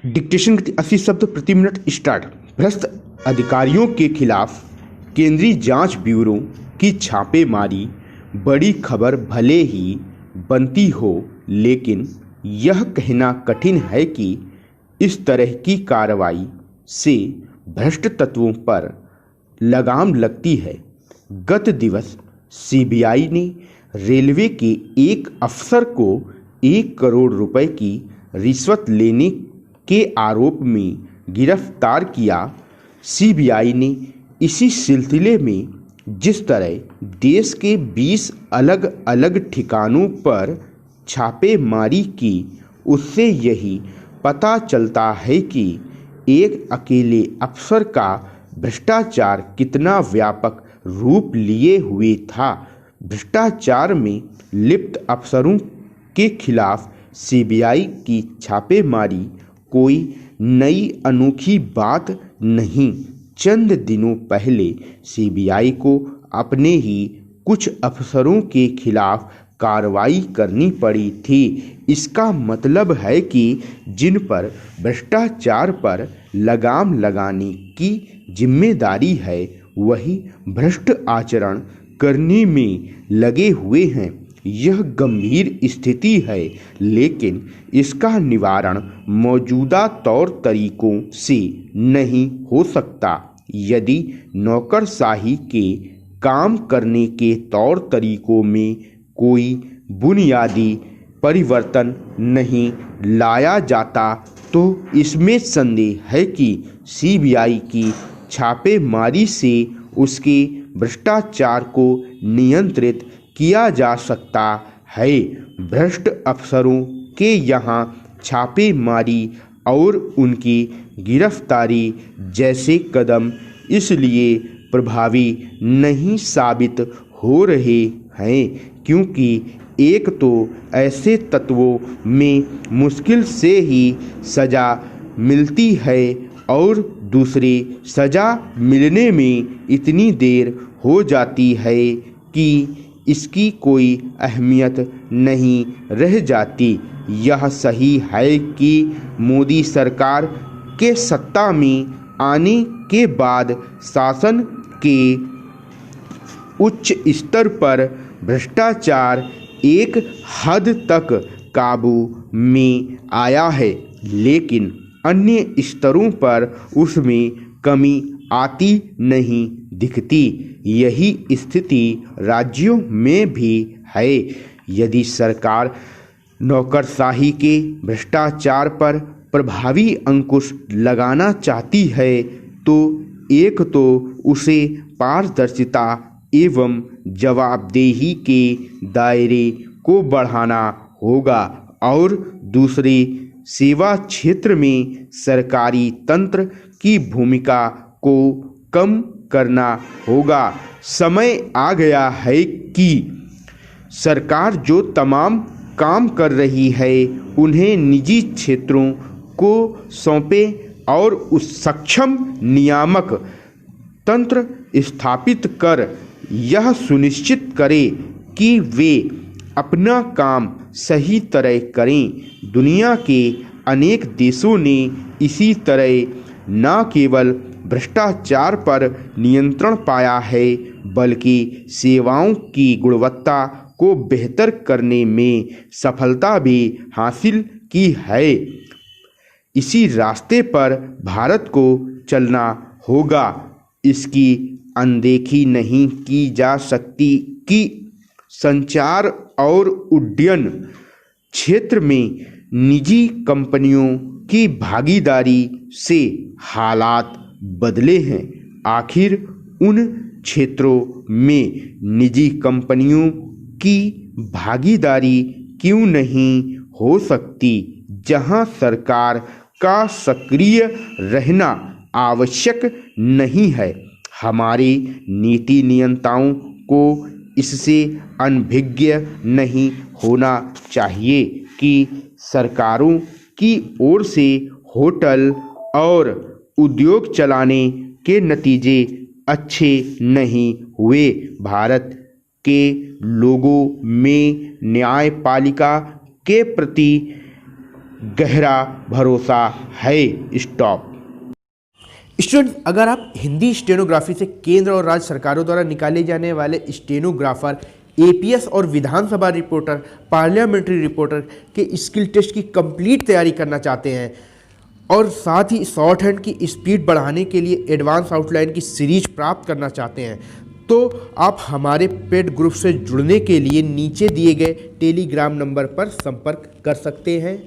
Dictation 80 शब्द प्रति minute start. भ्रष्ट अधिकारियों के खिलाफ केंद्रीय जांच ब्यूरो की छापेमारी बड़ी खबर भले ही बनती हो, लेकिन यह कहना कठिन है कि इस तरह की कार्रवाई से भ्रष्ट तत्वों पर लगाम लगती है। गत दिवस सीबीआई ने रेलवे के एक अफसर को 1 करोड़ रुपए की रिश्वत लेने के आरोप में गिरफ्तार किया। सीबीआई ने इसी सिलसिले में जिस तरह देश के 20 अलग अलग ठिकानों पर छापेमारी की, उससे यही पता चलता है कि एक अकेले अफसर का भ्रष्टाचार कितना व्यापक रूप लिए हुए था। भ्रष्टाचार में लिप्त अफसरों के खिलाफ सीबीआई की छापेमारी कोई नई अनोखी बात नहीं। चंद दिनों पहले सीबीआई को अपने ही कुछ अफसरों के खिलाफ कार्रवाई करनी पड़ी थी। इसका मतलब है कि जिन पर भ्रष्टाचार पर लगाम लगाने की जिम्मेदारी है, वही भ्रष्ट आचरण करने में लगे हुए हैं। यह गंभीर स्थिति है, लेकिन इसका निवारण मौजूदा तौर तरीकों से नहीं हो सकता। यदि नौकरशाही के काम करने के तौर तरीकों में कोई बुनियादी परिवर्तन नहीं लाया जाता, तो इसमें संदेह है कि सीबीआई की छापेमारी से उसके भ्रष्टाचार को नियंत्रित किया जा सकता है। भ्रष्ट अफसरों के यहाँ छापेमारी और उनकी गिरफ्तारी जैसे कदम इसलिए प्रभावी नहीं साबित हो रहे हैं क्योंकि एक तो ऐसे तत्वों में मुश्किल से ही सज़ा मिलती है और दूसरे सज़ा मिलने में इतनी देर हो जाती है कि इसकी कोई अहमियत नहीं रह जाती। यह सही है कि मोदी सरकार के सत्ता में आने के बाद शासन के उच्च स्तर पर भ्रष्टाचार एक हद तक काबू में आया है, लेकिन अन्य स्तरों पर उसमें कमी आती नहीं दिखती। यही स्थिति राज्यों में भी है। यदि सरकार नौकरशाही के भ्रष्टाचार पर प्रभावी अंकुश लगाना चाहती है, तो एक तो उसे पारदर्शिता एवं जवाबदेही के दायरे को बढ़ाना होगा और दूसरे सेवा क्षेत्र में सरकारी तंत्र की भूमिका को कम करना होगा। समय आ गया है कि सरकार जो तमाम काम कर रही है, उन्हें निजी क्षेत्रों को सौंपे और उस सक्षम नियामक तंत्र स्थापित कर यह सुनिश्चित करे कि वे अपना काम सही तरह करें। दुनिया के अनेक देशों ने इसी तरह न केवल भ्रष्टाचार पर नियंत्रण पाया है, बल्कि सेवाओं की गुणवत्ता को बेहतर करने में सफलता भी हासिल की है। इसी रास्ते पर भारत को चलना होगा। इसकी अनदेखी नहीं की जा सकती कि संचार और उड्डयन क्षेत्र में निजी कंपनियों की भागीदारी से हालात बदले हैं। आखिर उन क्षेत्रों में निजी कंपनियों की भागीदारी क्यों नहीं हो सकती, जहां सरकार का सक्रिय रहना आवश्यक नहीं है। हमारे नीति नियंताओं को इससे अनभिज्ञ नहीं होना चाहिए कि सरकारों की ओर से होटल और उद्योग चलाने के नतीजे अच्छे नहीं हुए। भारत के लोगों में न्यायपालिका के प्रति गहरा भरोसा है। स्टॉप। स्टूडेंट, अगर आप हिंदी स्टेनोग्राफी से केंद्र और राज्य सरकारों द्वारा निकाले जाने वाले स्टेनोग्राफर, एपीएस और विधानसभा रिपोर्टर, पार्लियामेंट्री रिपोर्टर के स्किल टेस्ट की कंप्लीट तैयारी करना चाहते हैं और साथ ही शॉर्ट हैंड की स्पीड बढ़ाने के लिए एडवांस आउटलाइन की सीरीज प्राप्त करना चाहते हैं, तो आप हमारे पेड ग्रुप से जुड़ने के लिए नीचे दिए गए टेलीग्राम नंबर पर संपर्क कर सकते हैं।